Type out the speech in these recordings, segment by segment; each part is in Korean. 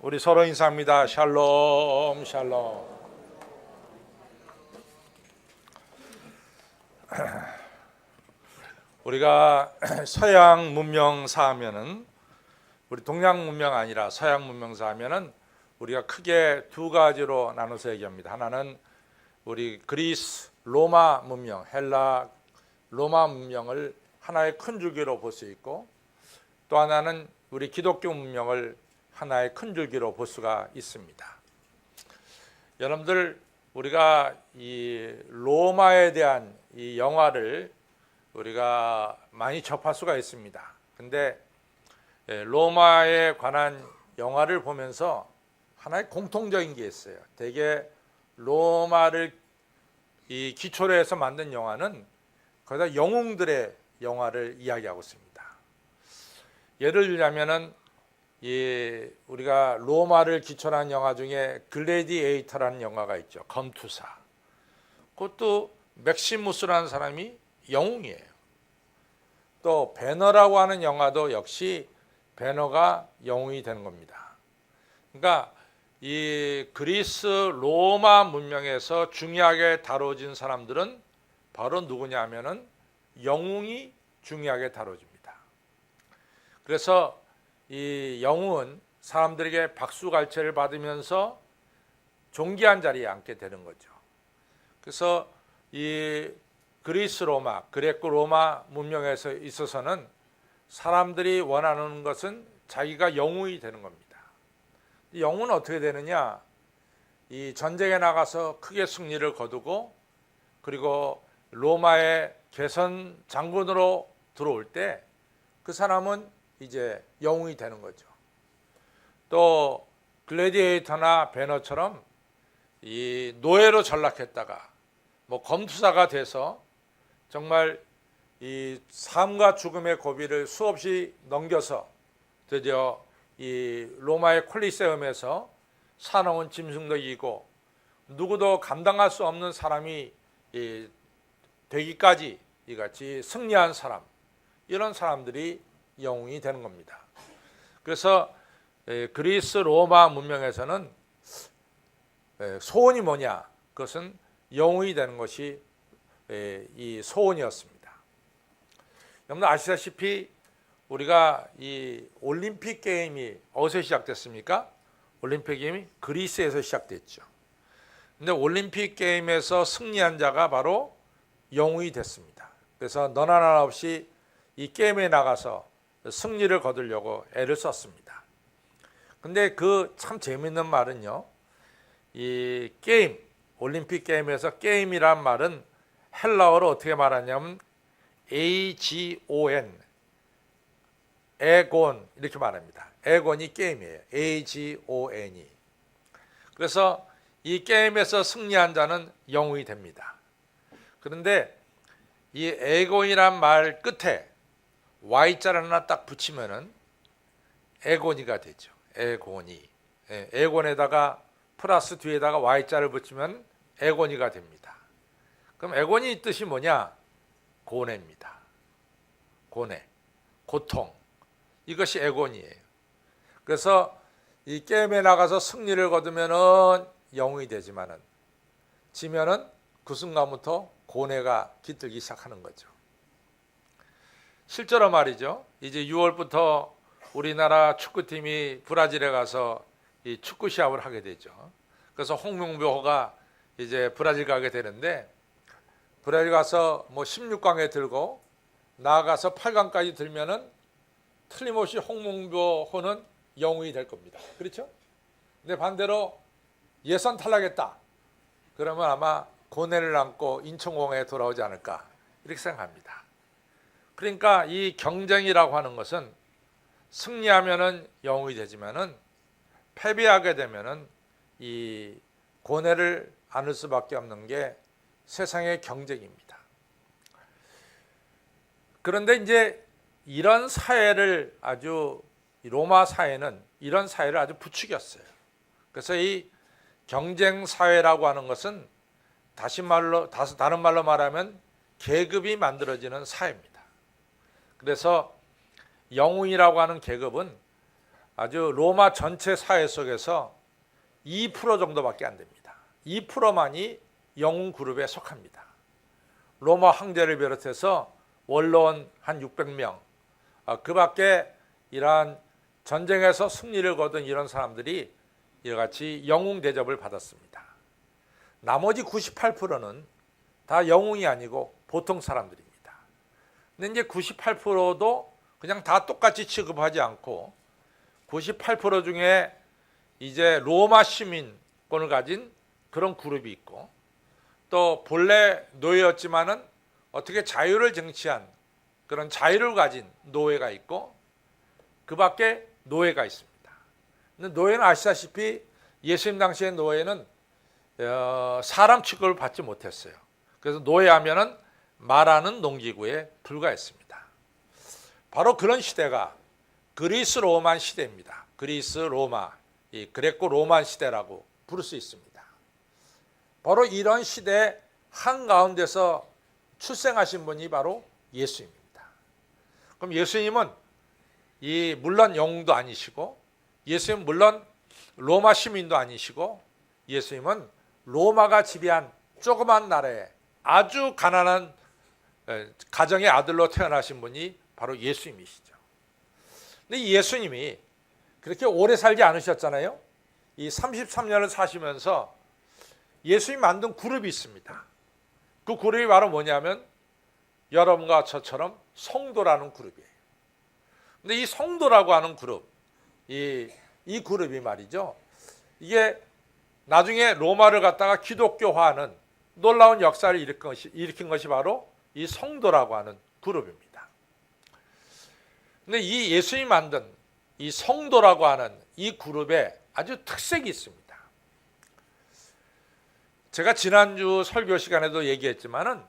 우리 서로 인사합니다. 샬롬, 샬롬. 우리가 서양 문명사 하면은 우리 동양 문명 아니라 서양 문명사 하면은 우리가 크게 두 가지로 나눠서 얘기합니다. 하나는 우리 그리스 로마 문명, 헬라 로마 문명을 하나의 큰 줄기로 볼 수 있고, 또 하나는 우리 기독교 문명을 하나의 큰 줄기로 볼 수가 있습니다. 여러분들, 우리가 이 로마에 대한 이 영화를 우리가 많이 접할 수가 있습니다. 근데 로마에 관한 영화를 보면서 하나의 공통적인 게 있어요. 대개 로마를 이 기초로 해서 만든 영화는 거기다 영웅들의 영화를 이야기하고 있습니다. 예를 들자면은 우리가 로마를 기초로 한 영화 중에 글래디에이터라는 영화가 있죠. 검투사. 그것도 맥시무스라는 사람이 영웅이에요. 또 배너라고 하는 영화도 역시 배너가 영웅이 되는 겁니다. 그러니까 이 그리스 로마 문명에서 중요하게 다뤄진 사람들은 바로 누구냐 하면은 영웅이 중요하게 다뤄집니다. 그래서 이 영웅은 사람들에게 박수갈채를 받으면서 존귀한 자리에 앉게 되는 거죠. 그래서 이 그리스 로마, 그레코 로마 문명에서 있어서는 사람들이 원하는 것은 자기가 영웅이 되는 겁니다. 이 영웅은 어떻게 되느냐? 이 전쟁에 나가서 크게 승리를 거두고, 그리고 로마의 개선 장군으로 들어올 때 그 사람은 이제 영웅이 되는 거죠. 또 글래디에이터나 배너처럼 이 노예로 전락했다가 뭐 검투사가 돼서 정말 이 삶과 죽음의 고비를 수없이 넘겨서 드디어 이 로마의 콜리세움에서 사나운 짐승도 이기고 누구도 감당할 수 없는 사람이 되기까지 이같이 승리한 사람, 이런 사람들이 영웅이 되는 겁니다. 그래서 그리스 로마 문명에서는 소원이 뭐냐? 그것은 영웅이 되는 것이 이 소원이었습니다. 여러분 아시다시피 우리가 이 올림픽 게임이 어디서 시작됐습니까? 올림픽 게임이 그리스에서 시작됐죠. 근데 올림픽 게임에서 승리한 자가 바로 영웅이 됐습니다. 그래서 너나 나나 없이 이 게임에 나가서 승리를 거두려고 애를 썼습니다. 근데 그 참 재밌는 말은요, 이 게임, 올림픽 게임에서 게임이란 말은 헬라어로 어떻게 말하냐면 AGON, 에곤 이렇게 말합니다. 에곤이 게임이에요. AGON이. 그래서 이 게임에서 승리한 자는 영웅이 됩니다. 그런데 이 에곤이란 말 끝에 Y자를 하나 딱 붙이면은 에고니가 되죠. 에고니. 에곤에다가 플러스 뒤에다가 Y자를 붙이면 에고니가 됩니다. 그럼 에고니 뜻이 뭐냐? 고뇌입니다. 고뇌, 고통. 이것이 에고니예요. 그래서 이 게임에 나가서 승리를 거두면은 영웅이 되지만은 지면은 그 순간부터 고뇌가 깃들기 시작하는 거죠. 실제로 말이죠. 이제 6월부터 우리나라 축구팀이 브라질에 가서 이 축구 시합을 하게 되죠. 그래서 홍명보가 이제 브라질 가게 되는데, 브라질 가서 뭐 16강에 들고 나아가서 8강까지 들면은 틀림없이 홍명보는 영웅이 될 겁니다. 그렇죠? 근데 반대로 예선 탈락했다. 그러면 아마 고뇌를 안고 인천공항에 돌아오지 않을까, 이렇게 생각합니다. 그러니까 이 경쟁이라고 하는 것은 승리하면은 영웅이 되지만은 패배하게 되면은 이 고뇌를 안을 수밖에 없는 게 세상의 경쟁입니다. 그런데 이제 이런 사회를 로마 사회는 이런 사회를 아주 부추겼어요. 그래서 이 경쟁 사회라고 하는 것은 다른 말로 말하면 계급이 만들어지는 사회입니다. 그래서 영웅이라고 하는 계급은 아주 로마 전체 사회 속에서 2% 정도밖에 안 됩니다. 2%만이 영웅 그룹에 속합니다. 로마 황제를 비롯해서 원로원 한 600명, 그 밖에 이러한 전쟁에서 승리를 거둔 이런 사람들이 이같이 영웅 대접을 받았습니다. 나머지 98%는 다 영웅이 아니고 보통 사람들입니다. 근데 이제 98%도 그냥 다 똑같이 취급하지 않고 98% 중에 이제 로마 시민권을 가진 그런 그룹이 있고, 또 본래 노예였지만은 어떻게 자유를 쟁취한 그런 자유를 가진 노예가 있고, 그 밖에 노예가 있습니다. 근데 노예는 아시다시피 예수님 당시의 노예는 사람 취급을 받지 못했어요. 그래서 노예하면은 말하는 농기구에 불과했습니다. 바로 그런 시대가 그리스 로마 시대입니다. 그리스 로마, 이 그레코 로마 시대라고 부를 수 있습니다. 바로 이런 시대 한가운데서 출생하신 분이 바로 예수님입니다. 그럼 예수님은 물론 영웅도 아니시고, 예수님은 물론 로마 시민도 아니시고, 예수님은 로마가 지배한 조그만 나라에 아주 가난한 가정의 아들로 태어나신 분이 바로 예수님이시죠. 근데 예수님이 그렇게 오래 살지 않으셨잖아요. 이 33년을 사시면서 예수님이 만든 그룹이 있습니다. 그 그룹이 바로 뭐냐면 여러분과 저처럼 성도라는 그룹이에요. 근데 이 성도라고 하는 그룹, 이 그룹이 말이죠, 이게 나중에 로마를 갖다가 기독교화하는 놀라운 역사를 일으킨 것이 바로 이 성도라고 하는 그룹입니다. 근데 이 예수님이 만든 이 성도라고 하는 이 그룹에 아주 특색이 있습니다. 제가 지난주 설교 시간에도 얘기했지만은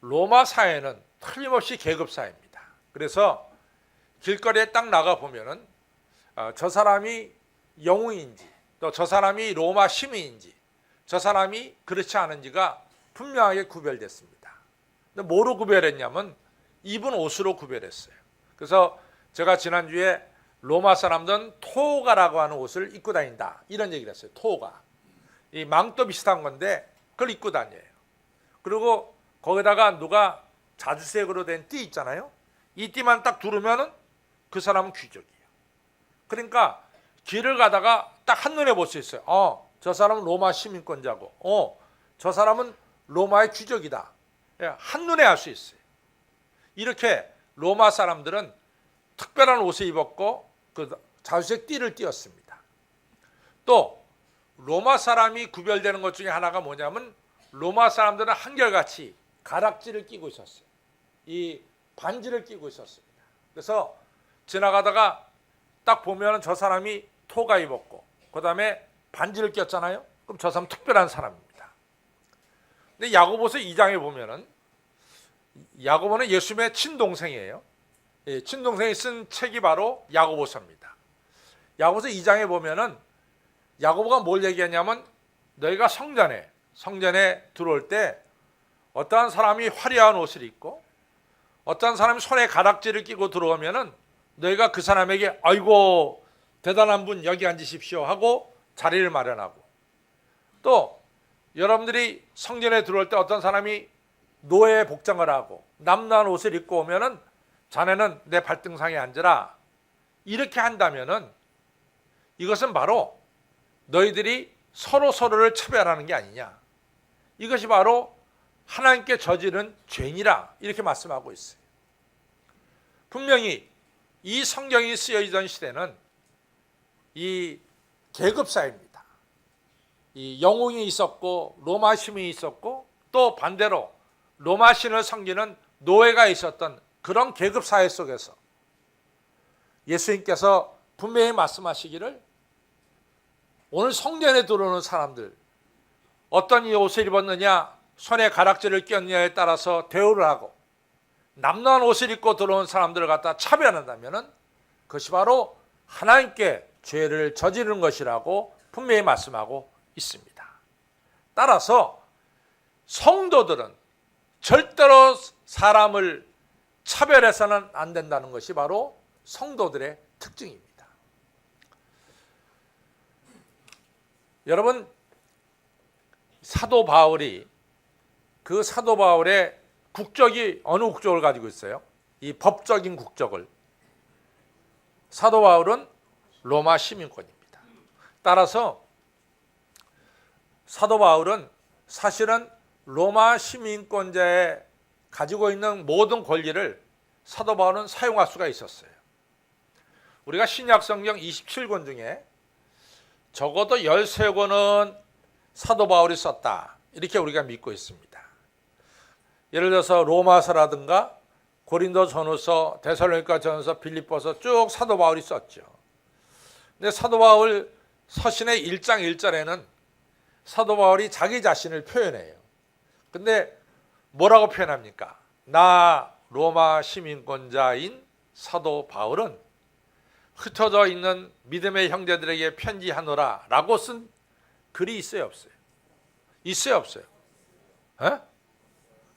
로마 사회는 틀림없이 계급 사회입니다. 그래서 길거리에 딱 나가 보면은 저 사람이 영웅인지, 또 저 사람이 로마 시민인지, 저 사람이 그렇지 않은지가 분명하게 구별됐습니다. 근데 뭐로 구별했냐면 입은 옷으로 구별했어요. 그래서 제가 지난주에 로마 사람들은 토가라고 하는 옷을 입고 다닌다, 이런 얘기를 했어요. 토가. 이 망토 비슷한 건데 그걸 입고 다녀요. 그리고 거기다가 누가 자주색으로 된 띠 있잖아요. 이 띠만 딱 두르면은 그 사람은 귀족이에요. 그러니까 길을 가다가 딱 한눈에 볼 수 있어요. 저 사람은 로마 시민권자고, 저 사람은 로마의 귀족이다. 한눈에 알 수 있어요. 이렇게 로마 사람들은 특별한 옷을 입었고 그 자주색 띠를 띄었습니다. 또 로마 사람이 구별되는 것 중에 하나가 뭐냐면 로마 사람들은 한결같이 가락지를 끼고 있었어요. 이 반지를 끼고 있었습니다. 그래서 지나가다가 딱 보면 저 사람이 토가 입었고 그 다음에 반지를 꼈잖아요. 그럼 저 사람은 특별한 사람입니다. 근데 야고보서 2장에 보면은 야고보는 예수님의 친동생이에요. 친동생이 쓴 책이 바로 야고보서입니다. 야고보서 2장에 보면은 야고보가 뭘 얘기하냐면 너희가 성전에 들어올 때 어떠한 사람이 화려한 옷을 입고 어떠한 사람이 손에 가락지를 끼고 들어오면은 너희가 그 사람에게 아이고 대단한 분 여기 앉으십시오 하고 자리를 마련하고, 또 여러분들이 성전에 들어올 때 어떤 사람이 노예 복장을 하고 남루한 옷을 입고 오면은 자네는 내 발등상에 앉으라, 이렇게 한다면은 이것은 바로 너희들이 서로를 차별하는 게 아니냐, 이것이 바로 하나님께 저지른 죄니라, 이렇게 말씀하고 있어요. 분명히 이 성경이 쓰여지던 시대는 이 계급사회입니다. 이 영웅이 있었고 로마 시민이 있었고 또 반대로 로마 신을 섬기는 노예가 있었던 그런 계급사회 속에서 예수님께서 분명히 말씀하시기를 오늘 성전에 들어오는 사람들 어떤 옷을 입었느냐, 손에 가락지를 꼈느냐에 따라서 대우를 하고 남루한 옷을 입고 들어온 사람들을 갖다 차별한다면 그것이 바로 하나님께 죄를 저지르는 것이라고 분명히 말씀하고 있습니다. 따라서 성도들은 절대로 사람을 차별해서는 안 된다는 것이 바로 성도들의 특징입니다. 여러분, 사도 바울이 그 사도 바울의 국적이 어느 국적을 가지고 있어요? 이 법적인 국적을. 사도 바울은 로마 시민권입니다. 따라서 사도 바울은 사실은 로마 시민권자의 가지고 있는 모든 권리를 사도 바울은 사용할 수가 있었어요. 우리가 신약 성경 27권 중에 적어도 13권은 사도 바울이 썼다, 이렇게 우리가 믿고 있습니다. 예를 들어서 로마서라든가 고린도전후서, 데살로니가 전서, 빌립보서 쭉 사도 바울이 썼죠. 근데 사도 바울 서신의 1장 1절에는 사도 바울이 자기 자신을 표현해요. 근데 뭐라고 표현합니까? 나 로마 시민권자인 사도 바울은 흩어져 있는 믿음의 형제들에게 편지하노라 라고 쓴 글이 있어요, 없어요? 있어요, 없어요? 에?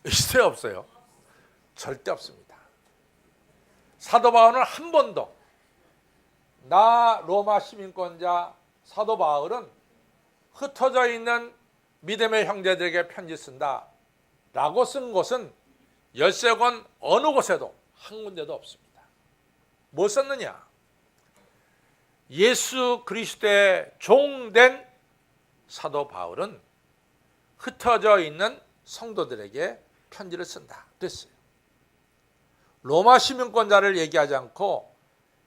있어요, 없어요? 절대 없습니다. 사도 바울은 한 번도 나 로마 시민권자 사도 바울은 흩어져 있는 믿음의 형제들에게 편지 쓴다 라고 쓴 곳은 13권 어느 곳에도 한 군데도 없습니다. 뭐 썼느냐? 예수 그리스도의 종된 사도 바울은 흩어져 있는 성도들에게 편지를 쓴다 그랬어요. 로마 시민권자를 얘기하지 않고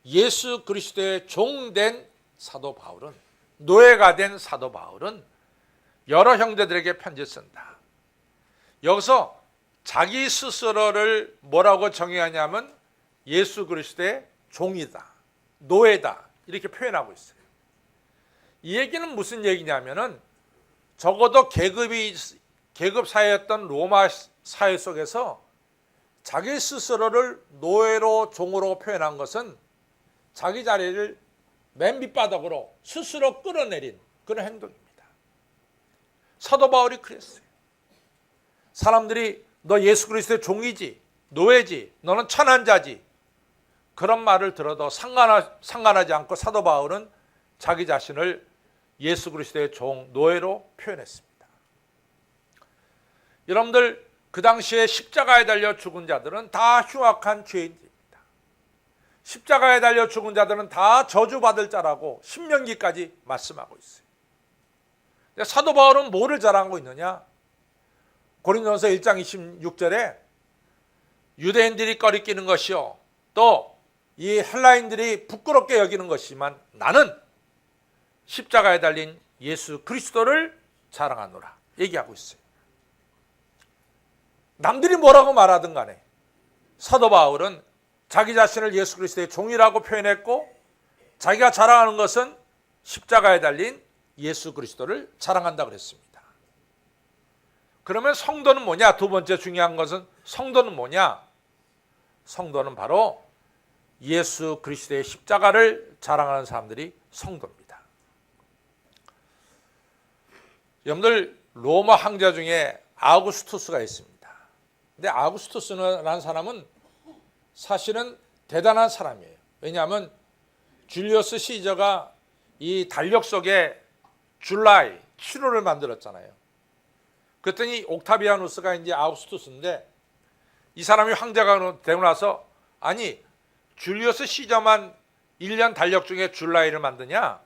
예수 그리스도의 종된 사도 바울은, 노예가 된 사도 바울은 여러 형제들에게 편지를 쓴다. 여기서 자기 스스로를 뭐라고 정의하냐면 예수 그리스도의 종이다, 노예다, 이렇게 표현하고 있어요. 이 얘기는 무슨 얘기냐면은 적어도 계급 사회였던 로마 사회 속에서 자기 스스로를 노예로, 종으로 표현한 것은 자기 자리를 맨 밑바닥으로 스스로 끌어내린 그런 행동입니다. 사도 바울이 그랬어요. 사람들이 너 예수 그리스도의 종이지, 노예지, 너는 천한 자지, 그런 말을 들어도 상관하지 않고 사도 바울은 자기 자신을 예수 그리스도의 종, 노예로 표현했습니다. 여러분들, 그 당시에 십자가에 달려 죽은 자들은 다 흉악한 죄인들입니다. 십자가에 달려 죽은 자들은 다 저주받을 자라고 신명기까지 말씀하고 있어요. 사도 바울은 뭐를 자랑하고 있느냐? 고린도전서 1장 26절에 유대인들이 꺼리끼는 것이요, 또 이 헬라인들이 부끄럽게 여기는 것이지만 나는 십자가에 달린 예수 그리스도를 자랑하노라 얘기하고 있어요. 남들이 뭐라고 말하든 간에 사도 바울은 자기 자신을 예수 그리스도의 종이라고 표현했고, 자기가 자랑하는 것은 십자가에 달린 예수 그리스도를 자랑한다 그랬습니다. 그러면 성도는 뭐냐? 두 번째 중요한 것은 성도는 뭐냐? 성도는 바로 예수 그리스도의 십자가를 자랑하는 사람들이 성도입니다. 여러분들, 로마 황제 중에 아우구스투스가 있습니다. 근데 아우구스투스라는 사람은 사실은 대단한 사람이에요. 왜냐하면 줄리어스 시저가 이 달력 속에 줄라이 7호를 만들었잖아요. 그랬더니 옥타비아누스가 이제 아우구스투스인데, 이 사람이 황제가 되고 나서 아니 줄리어스 시저만 1년 달력 중에 줄라이를 만드냐?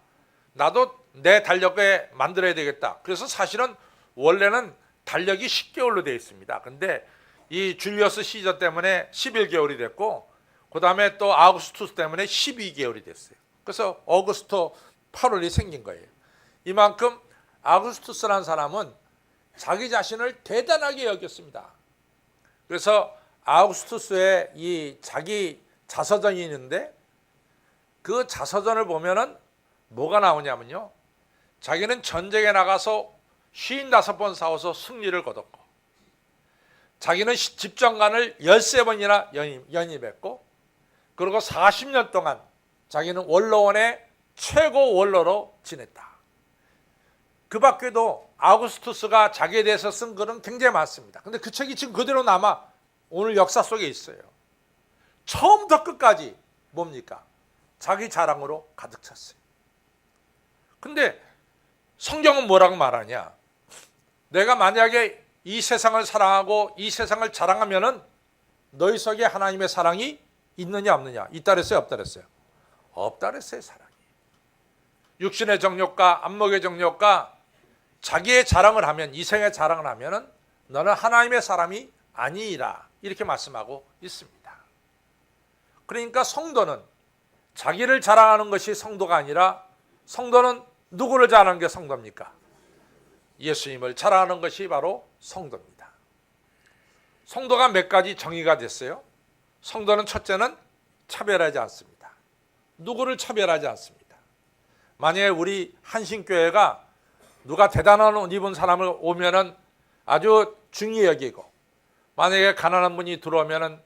나도 내 달력에 만들어야 되겠다. 그래서 사실은 원래는 달력이 10개월로 되어 있습니다. 근데 이 줄리어스 시저 때문에 11개월이 됐고, 그 다음에 또 아우구스투스 때문에 12개월이 됐어요. 그래서 어구스토 8월이 생긴 거예요. 이만큼 아우구스투스라는 사람은 자기 자신을 대단하게 여겼습니다. 그래서 아우구스투스의 이 자기 자서전이 있는데, 그 자서전을 보면은 뭐가 나오냐면요, 자기는 전쟁에 나가서 55번 싸워서 승리를 거뒀고, 자기는 집정관을 13번이나 연임했고, 그리고 40년 동안 자기는 원로원의 최고 원로로 지냈다. 그 밖에도 아우구스투스가 자기에 대해서 쓴 글은 굉장히 많습니다. 근데 그 책이 지금 그대로 남아 오늘 역사 속에 있어요. 처음부터 끝까지 뭡니까? 자기 자랑으로 가득 찼어요. 근데 성경은 뭐라고 말하냐? 내가 만약에 이 세상을 사랑하고 이 세상을 자랑하면은 너희 속에 하나님의 사랑이 있느냐 없느냐? 있다 그랬어요? 없다 그랬어요? 없다 그랬어요. 사랑이. 육신의 정욕과 안목의 정욕과 자기의 자랑을 하면, 이생의 자랑을 하면은 너는 하나님의 사람이 아니라 이렇게 말씀하고 있습니다. 그러니까 성도는 자기를 자랑하는 것이 성도가 아니라, 성도는 누구를 자랑하는 게 성도입니까? 예수님을 자랑하는 것이 바로 성도입니다. 성도가 몇 가지 정의가 됐어요. 성도는 첫째는 차별하지 않습니다. 누구를 차별하지 않습니다. 만약에 우리 한신교회가 누가 대단한 옷 입은 사람을 오면은 아주 중히 여기고, 만약에 가난한 분이 들어오면은,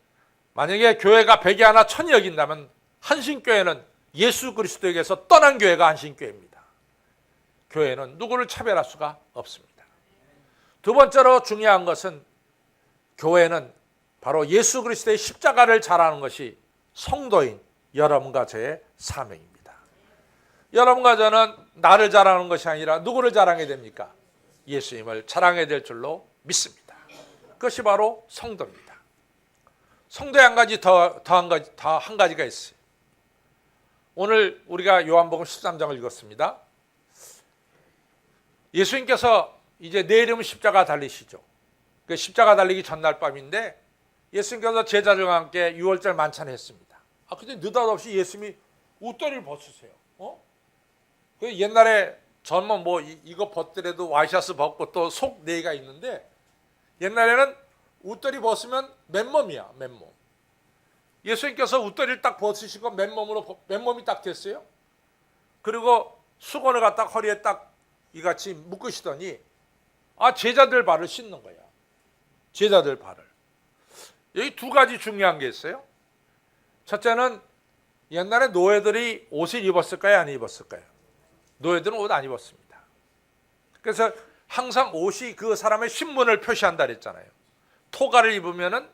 만약에 교회가 100이 하나 1000이 여긴다면 한신교회는 예수 그리스도에게서 떠난 교회가 한신교회입니다. 교회는 누구를 차별할 수가 없습니다. 두 번째로 중요한 것은, 교회는 바로 예수 그리스도의 십자가를 자랑하는 것이 성도인 여러분과 저의 사명입니다. 여러분과 저는 나를 자랑하는 것이 아니라 누구를 자랑해야 됩니까? 예수님을 자랑해야 될 줄로 믿습니다. 그것이 바로 성도입니다. 성도에 한 가지 더 한 가지가 있어요. 오늘 우리가 요한복음 13장을 읽었습니다. 예수님께서 이제 내일이면 십자가 달리시죠. 그 십자가 달리기 전날 밤인데 예수님께서 제자들과 함께 유월절 만찬을 했습니다. 근데 느닷없이 예수님이 옷다리를 벗으세요. 그 옛날에 전면 뭐 이거 벗더라도 와이셔츠 벗고 또 속 네가 있는데, 옛날에는 옷다리 벗으면 맨몸이야, 맨몸. 예수님께서 옷다리를 딱 벗으시고 맨몸이 딱 됐어요. 그리고 수건을 갖다 허리에 딱 이같이 묶으시더니 제자들 발을 씻는 거야. 제자들 발을. 여기 두 가지 중요한 게 있어요. 첫째는 옛날에 노예들이 옷을 입었을까요? 안 입었을까요? 노예들은 옷 안 입었습니다. 그래서 항상 옷이 그 사람의 신분을 표시한다 그랬잖아요. 토가를 입으면은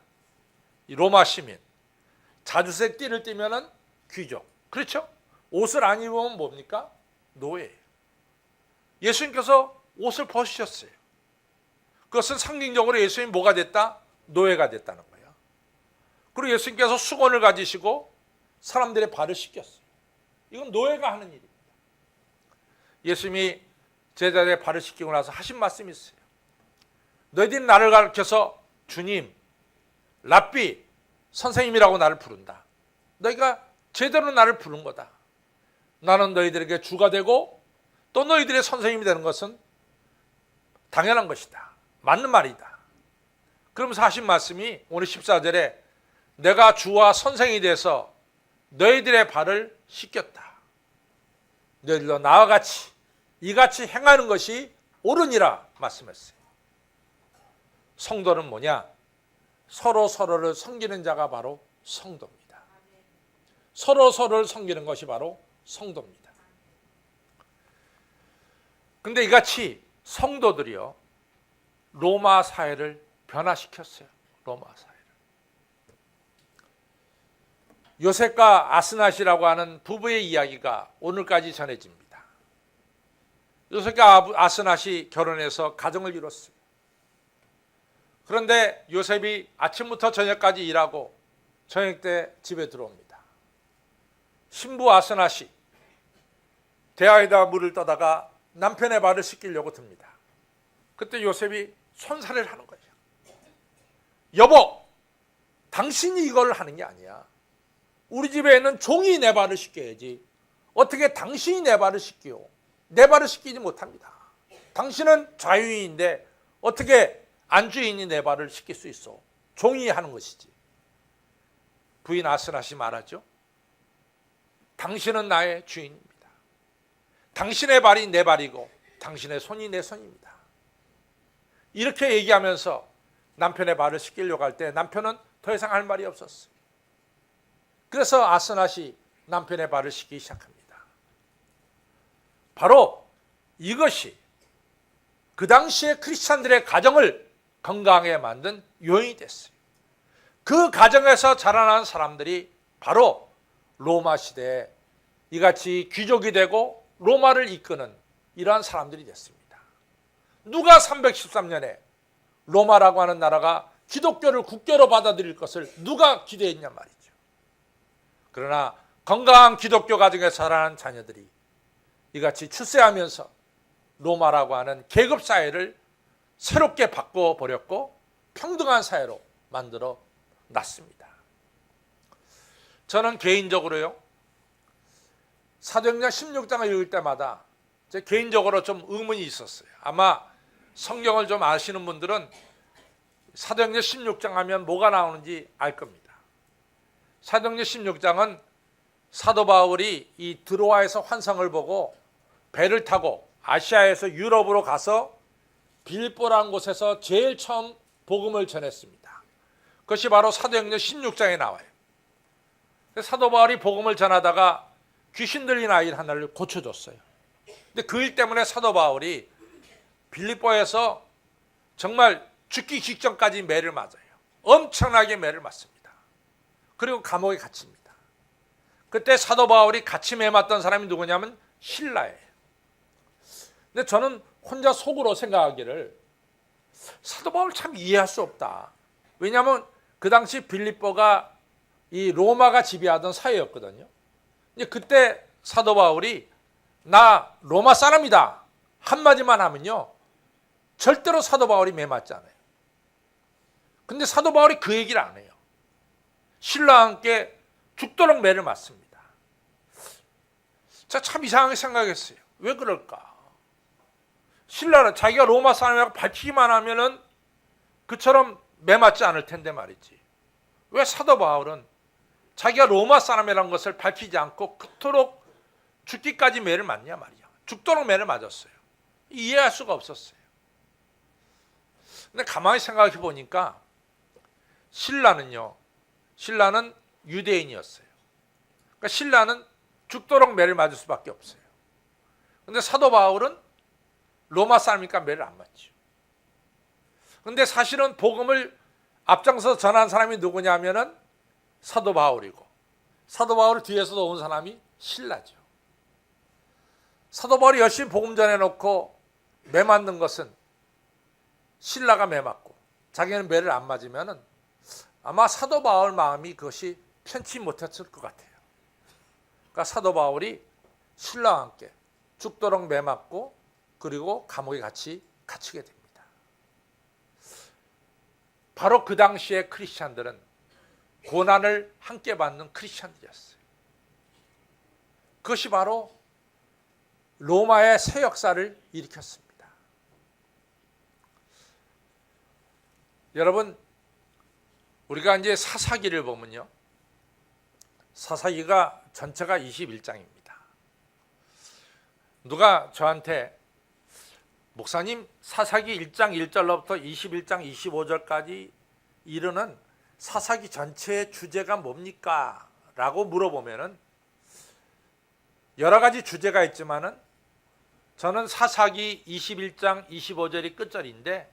로마 시민, 자주색 띠를 띠면은 귀족. 그렇죠? 옷을 안 입으면 뭡니까? 노예예요. 예수님께서 옷을 벗으셨어요. 그것은 상징적으로 예수님이 뭐가 됐다? 노예가 됐다는 거예요. 그리고 예수님께서 수건을 가지시고 사람들의 발을 씻겼어요. 이건 노예가 하는 일입니다. 예수님이 제자들의 발을 씻기고 나서 하신 말씀이 있어요. 너희들이 나를 가르쳐서 주님, 랍비, 선생님이라고 나를 부른다. 너희가 제대로 나를 부른 거다. 나는 너희들에게 주가 되고 또 너희들의 선생님이 되는 것은 당연한 것이다. 맞는 말이다. 그러면서 하신 말씀이 오늘 14절에 내가 주와 선생이 돼서 너희들의 발을 씻겼다. 너희들도 나와 같이 이같이 행하는 것이 옳으니라 말씀했어요. 성도는 뭐냐? 서로 서로를 섬기는 자가 바로 성도입니다. 서로 서로를 섬기는 것이 바로 성도입니다. 근데 이같이 성도들이요, 로마 사회를 변화시켰어요. 로마 사회를. 요셉과 아스낫이라고 하는 부부의 이야기가 오늘까지 전해집니다. 요셉과 아스낫이 결혼해서 가정을 이뤘어요. 그런데 요셉이 아침부터 저녁까지 일하고 저녁 때 집에 들어옵니다. 신부 아스낫이 대야에다 물을 떠다가 남편의 발을 씻기려고 듭니다. 그때 요셉이 손살을 하는 거예요. 여보, 당신이 이걸 하는 게 아니야. 우리 집에 있는 종이 내 발을 씻겨야지. 어떻게 당신이 내 발을 씻기요? 내 발을 씻기지 못합니다. 당신은 자유인인데 어떻게 안주인이 내 발을 씻길 수 있어? 종이 하는 것이지. 부인 아스낫이 말하죠. 당신은 나의 주인입니다. 당신의 발이 내 발이고 당신의 손이 내 손입니다. 이렇게 얘기하면서 남편의 발을 씻기려고 할 때 남편은 더 이상 할 말이 없었어요. 그래서 아스낫이 남편의 발을 씻기 시작합니다. 바로 이것이 그 당시에 크리스찬들의 가정을 건강하게 만든 요인이 됐어요. 그 가정에서 자라난 사람들이 바로 로마 시대에 이같이 귀족이 되고 로마를 이끄는 이러한 사람들이 됐습니다. 누가 313년에 로마라고 하는 나라가 기독교를 국교로 받아들일 것을 누가 기대했냐 말이죠. 그러나 건강한 기독교 가정에서 자라는 자녀들이 이같이 출세하면서 로마라고 하는 계급 사회를 새롭게 바꿔버렸고 평등한 사회로 만들어 놨습니다. 저는 개인적으로요, 사도행전 16장을 읽을 때마다 제 개인적으로 좀 의문이 있었어요. 아마 성경을 좀 아시는 분들은 사도행전 16장 하면 뭐가 나오는지 알 겁니다. 사도행전 16장은 사도 바울이 이 드로아에서 환상을 보고 배를 타고 아시아에서 유럽으로 가서 빌립보라는 곳에서 제일 처음 복음을 전했습니다. 그것이 바로 사도행전 16장에 나와요. 사도 바울이 복음을 전하다가 귀신 들린 아이 하나를 고쳐줬어요. 근데 그 일 때문에 사도 바울이 빌립보에서 정말 죽기 직전까지 매를 맞아요. 엄청나게 매를 맞습니다. 그리고 감옥에 갇힙니다. 그때 사도 바울이 같이 매 맞던 사람이 누구냐면 실라예요. 근데 저는 혼자 속으로 생각하기를 사도 바울 참 이해할 수 없다. 왜냐하면 그 당시 빌립보가 이 로마가 지배하던 사회였거든요. 이제 그때 사도 바울이 나 로마 사람이다 한마디만 하면요 절대로 사도 바울이 매 맞지 않아요. 근데 사도 바울이 그 얘기를 안 해요. 신라와 함께 죽도록 매를 맞습니다. 제가 참 이상하게 생각했어요. 왜 그럴까? 신라는 자기가 로마 사람이라고 밝히기만 하면은 그처럼 매 맞지 않을 텐데 말이지. 왜 사도 바울은 자기가 로마 사람이라는 것을 밝히지 않고 그토록 죽기까지 매를 맞냐 말이야. 죽도록 매를 맞았어요. 이해할 수가 없었어요. 근데 가만히 생각해 보니까 신라는 유대인이었어요. 그러니까 신라는 죽도록 매를 맞을 수밖에 없어요. 근데 사도 바울은 로마 사람이니까 매를 안 맞죠. 근데 사실은 복음을 앞장서서 전한 사람이 누구냐면은 사도 바울이고 사도 바울 뒤에서도 온 사람이 신라죠. 사도 바울이 열심히 복음 전해놓고 매 맞는 것은 신라가 매 맞고 자기는 매를 안 맞으면은 아마 사도 바울 마음이 그것이 편치 못했을 것 같아요. 그러니까 사도 바울이 신라와 함께 죽도록 매 맞고 그리고 감옥에 갇히게 됩니다. 바로 그 당시에 크리스찬들은 고난을 함께 받는 크리스찬들이었어요. 그것이 바로 로마의 새 역사를 일으켰습니다. 여러분, 우리가 이제 사사기를 보면요. 사사기가 전체가 21장입니다. 누가 저한테 목사님 사사기 1장 1절로부터 21장 25절까지 이르는 사사기 전체의 주제가 뭡니까? 라고 물어보면은 여러 가지 주제가 있지만은 저는 사사기 21장 25절이 끝절인데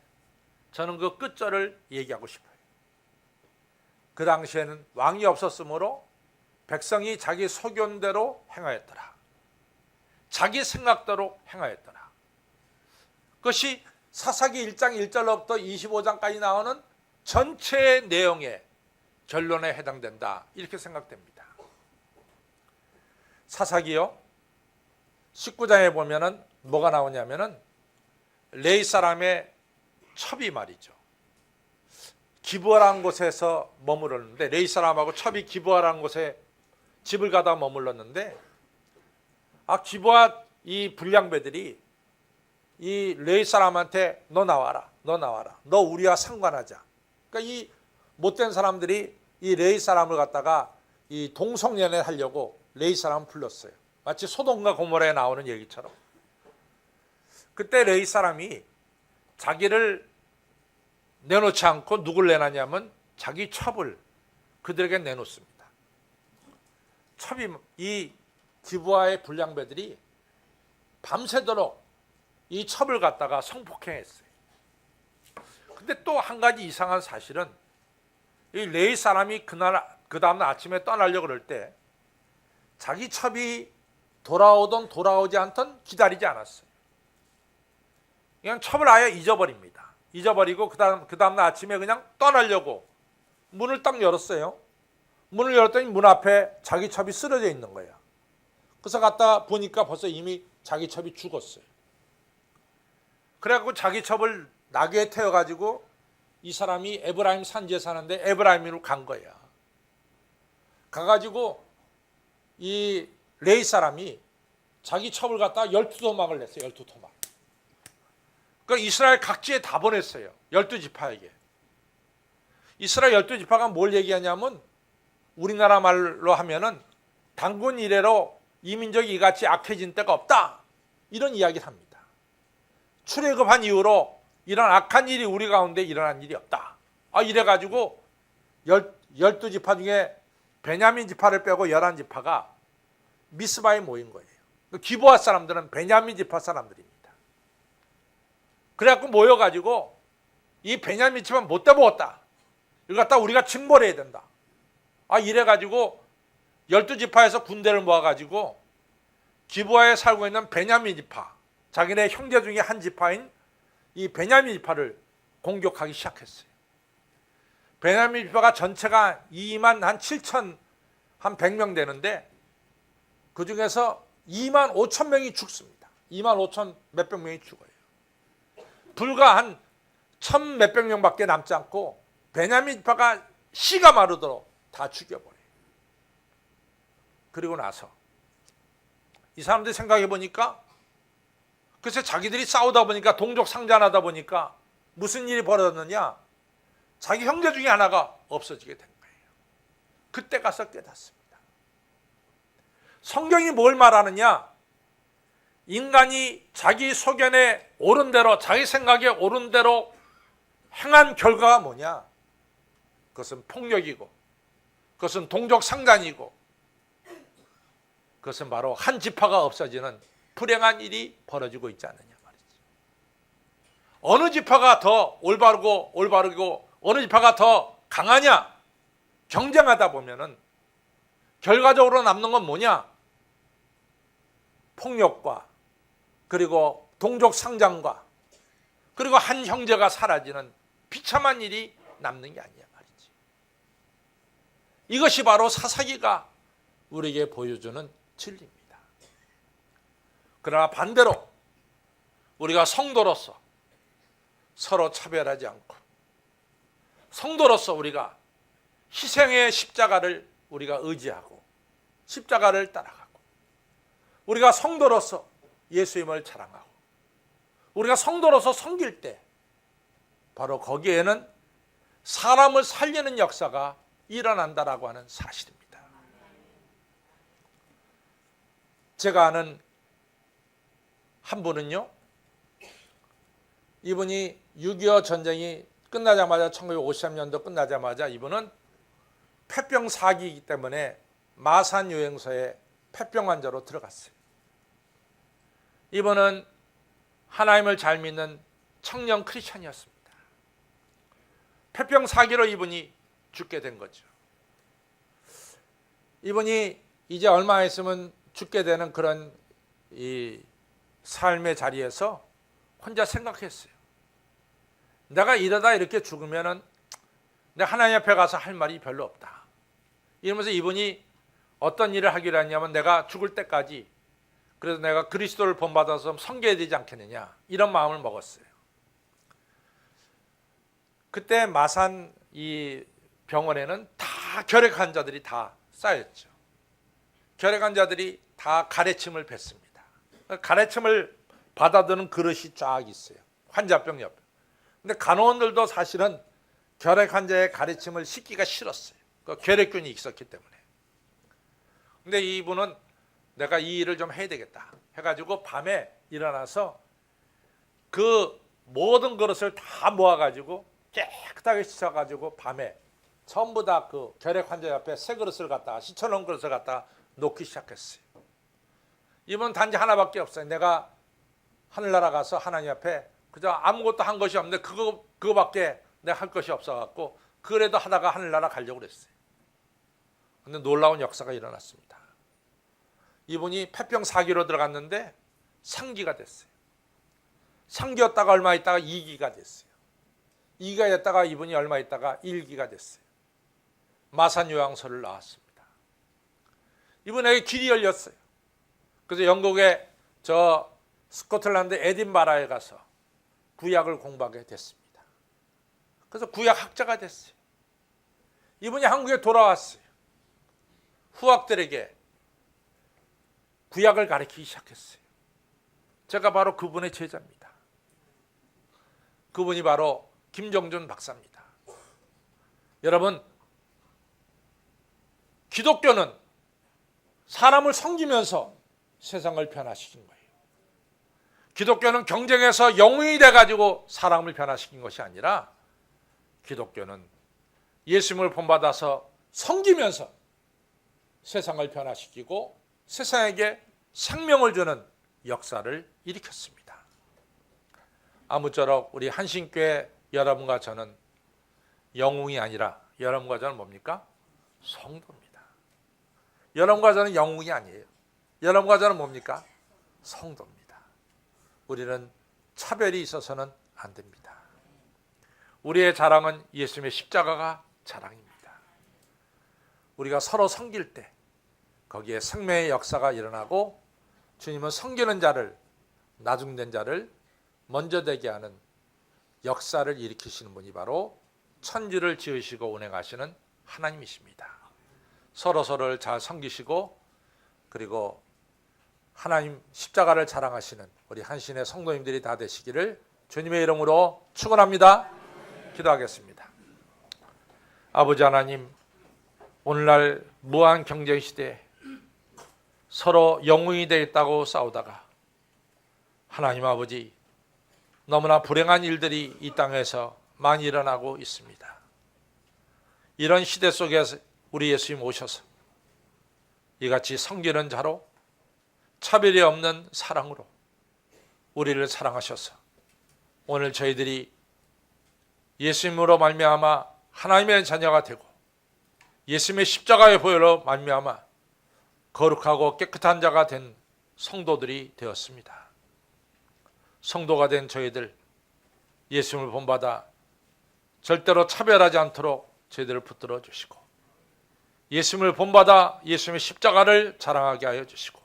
저는 그 끝절을 얘기하고 싶어요. 그 당시에는 왕이 없었으므로 백성이 자기 소견대로 행하였더라. 자기 생각대로 행하였더라. 그것이 사사기 1장 1절로부터 25장까지 나오는 전체의 내용의 결론에 해당된다. 이렇게 생각됩니다. 사사기요. 19장에 보면은 뭐가 나오냐면은 레위 사람의 첩이 말이죠. 기브아라는 곳에서 머물렀는데 레위 사람하고 첩이 기브아라는 곳에 집을 가다 머물렀는데 기브아 이 불량배들이 이 레위 사람한테 너 나와라. 너 우리와 상관하자. 그러니까 이 못된 사람들이 이 레위 사람을 갖다가 이 동성연애 하려고 레위 사람을 불렀어요. 마치 소돔과 고모라에 나오는 얘기처럼. 그때 레위 사람이 자기를 내놓지 않고 누굴 내놨냐면 자기 첩을 그들에게 내놓습니다. 첩이 이 기브아의 불량배들이 밤새도록 이 첩을 갖다가 성폭행했어요. 근데 또 한 가지 이상한 사실은 이 레위 사람이 그 다음날 아침에 떠나려고 그럴 때 자기 첩이 돌아오든 돌아오지 않든 기다리지 않았어요. 그냥 첩을 아예 잊어버립니다. 잊어버리고 그 다음날 아침에 그냥 떠나려고 문을 딱 열었어요. 문을 열었더니 문 앞에 자기 첩이 쓰러져 있는 거예요. 그래서 갔다 보니까 벌써 이미 자기 첩이 죽었어요. 그래갖고 자기 첩을 나귀에 태워가지고 이 사람이 에브라임 산지에 사는데 에브라임으로 간 거야. 가가지고 이 레위 사람이 자기 첩을 갖다가 12토막을 냈어요. 12토막. 그러니까 이스라엘 각지에 다 보냈어요. 12지파에게. 이스라엘 12지파가 뭘 얘기하냐면 우리나라 말로 하면은 단군 이래로 이민족이 이같이 악해진 때가 없다. 이런 이야기를 합니다. 출애굽한 이후로 이런 악한 일이 우리 가운데 일어난 일이 없다. 이래가지고 12지파 중에 베냐민 지파를 빼고 11지파가 미스바에 모인 거예요. 기브아 사람들은 베냐민 지파 사람들입니다. 그래갖고 모여가지고 이 베냐민 지파 못돼 먹었다. 이걸 갖다 우리가 징벌해야 된다. 이래가지고 12지파에서 군대를 모아가지고 기브아에 살고 있는 베냐민 지파, 자기네 형제 중에 한 지파인 이 베냐민 지파를 공격하기 시작했어요. 베냐민 지파가 전체가 2만 한 7천 한 100명 되는데 그 중에서 2만 5천 명이 죽습니다. 2만 5천 몇백 명이 죽어요. 불과 한 1,000 몇백 명밖에 남지 않고 베냐민 지파가 씨가 마르도록 다 죽여버려요. 그리고 나서 이 사람들이 생각해 보니까 글쎄 자기들이 싸우다 보니까 동족 상잔하다 보니까 무슨 일이 벌어졌느냐, 자기 형제 중에 하나가 없어지게 된 거예요. 그때 가서 깨닫습니다. 성경이 뭘 말하느냐, 인간이 자기 소견에 옳은 대로, 자기 생각에 옳은 대로 행한 결과가 뭐냐, 그것은 폭력이고 그것은 동족 상잔이고 그것은 바로 한 지파가 없어지는 불행한 일이 벌어지고 있지 않느냐 말이지. 어느 지파가 더 올바르고 어느 지파가 더 강하냐 경쟁하다 보면은 결과적으로 남는 건 뭐냐, 폭력과 그리고 동족 상장과 그리고 한 형제가 사라지는 비참한 일이 남는 게 아니냐 말이지. 이것이 바로 사사기가 우리에게 보여주는 진리입니다. 그러나 반대로 우리가 성도로서 서로 차별하지 않고 성도로서 우리가 희생의 십자가를 우리가 의지하고 십자가를 따라가고 우리가 성도로서 예수님을 자랑하고 우리가 성도로서 섬길 때 바로 거기에는 사람을 살리는 역사가 일어난다라고 하는 사실입니다. 제가 아는 한 분은요, 이분이 6.25 전쟁이 끝나자마자 1953년도 끝나자마자 이분은 폐병 사기이기 때문에 마산 요행소에 폐병 환자로 들어갔어요. 이분은 하나님을 잘 믿는 청년 크리스천이었습니다. 폐병 사기로 이분이 죽게 된 거죠. 이분이 이제 얼마 있으면 죽게 되는 그런 이 삶의 자리에서 혼자 생각했어요. 내가 이러다 이렇게 죽으면은 내가 하나님 앞에 가서 할 말이 별로 없다. 이러면서 이분이 어떤 일을 하기로 했냐면 내가 죽을 때까지 그래서 내가 그리스도를 본받아서 섬겨야 되지 않겠느냐 이런 마음을 먹었어요. 그때 마산 이 병원에는 다 결핵 환자들이 다 쌓였죠. 결핵 환자들이 다 가래침을 뱉습니다. 가래침을 받아드는 그릇이 쫙 있어요. 환자병 옆에. 근데 간호원들도 사실은 결핵 환자의 가래침을 씻기가 싫었어요. 그 결핵균이 있었기 때문에. 근데 이분은 내가 이 일을 좀 해야 되겠다 해가지고 밤에 일어나서 그 모든 그릇을 다 모아가지고 깨끗하게 씻어가지고 밤에 전부 다 그 결핵 환자 옆에 새 그릇을 갖다가 씻어놓은 그릇을 갖다가 놓기 시작했어요. 이분은 단지 하나밖에 없어요. 내가 하늘나라 가서 하나님 앞에 그저 아무것도 한 것이 없는데 그거밖에 내가 할 것이 없어갖고 그래도 하다가 하늘나라 가려고 그랬어요. 근데 놀라운 역사가 일어났습니다. 이분이 폐병 사기로 들어갔는데 상기가 됐어요. 상기였다가 얼마 있다가 2기가 됐어요. 2기가 됐다가 이분이 얼마 있다가 1기가 됐어요. 마산 요양소를 나왔습니다. 이분에게 길이 열렸어요. 그래서 영국의 저 스코틀랜드 에딘바라에 가서 구약을 공부하게 됐습니다. 그래서 구약 학자가 됐어요. 이분이 한국에 돌아왔어요. 후학들에게 구약을 가르치기 시작했어요. 제가 바로 그분의 제자입니다. 그분이 바로 김정준 박사입니다. 여러분, 기독교는 사람을 섬기면서 세상을 변화시킨 거예요. 기독교는 경쟁에서 영웅이 돼가지고 사람을 변화시킨 것이 아니라 기독교는 예수님을 본받아서 섬기면서 세상을 변화시키고 세상에게 생명을 주는 역사를 일으켰습니다. 아무쪼록 우리 한신교회 여러분과 저는 영웅이 아니라 여러분과 저는 뭡니까? 성도입니다. 여러분과 저는 영웅이 아니에요. 여러분과 저는 뭡니까? 성도입니다. 우리는 차별이 있어서는 안 됩니다. 우리의 자랑은 예수님의 십자가가 자랑입니다. 우리가 서로 섬길 때 거기에 생명의 역사가 일어나고 주님은 섬기는 자를, 나중된 자를 먼저 되게 하는 역사를 일으키시는 분이 바로 천지를 지으시고 운행하시는 하나님이십니다. 서로서로를 잘 섬기시고 그리고 하나님 십자가를 자랑하시는 우리 한신의 성도님들이 다 되시기를 주님의 이름으로 축원합니다. 기도하겠습니다. 아버지 하나님, 오늘날 무한 경쟁 시대에 서로 영웅이 되겠다고 싸우다가 하나님 아버지 너무나 불행한 일들이 이 땅에서 많이 일어나고 있습니다. 이런 시대 속에서 우리 예수님 오셔서 이같이 섬기는 자로 차별이 없는 사랑으로 우리를 사랑하셔서 오늘 저희들이 예수님으로 말미암아 하나님의 자녀가 되고 예수님의 십자가의 보혈로 말미암아 거룩하고 깨끗한 자가 된 성도들이 되었습니다. 성도가 된 저희들 예수님을 본받아 절대로 차별하지 않도록 저희들을 붙들어 주시고 예수님을 본받아 예수님의 십자가를 자랑하게 하여 주시고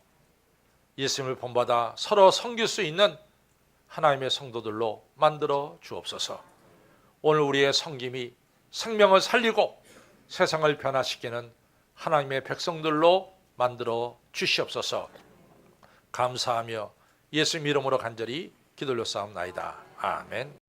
예수님을 본받아 서로 섬길 수 있는 하나님의 성도들로 만들어 주옵소서. 오늘 우리의 섬김이 생명을 살리고 세상을 변화시키는 하나님의 백성들로 만들어 주시옵소서. 감사하며 예수님 이름으로 간절히 기도를 싸움나이다. 아멘.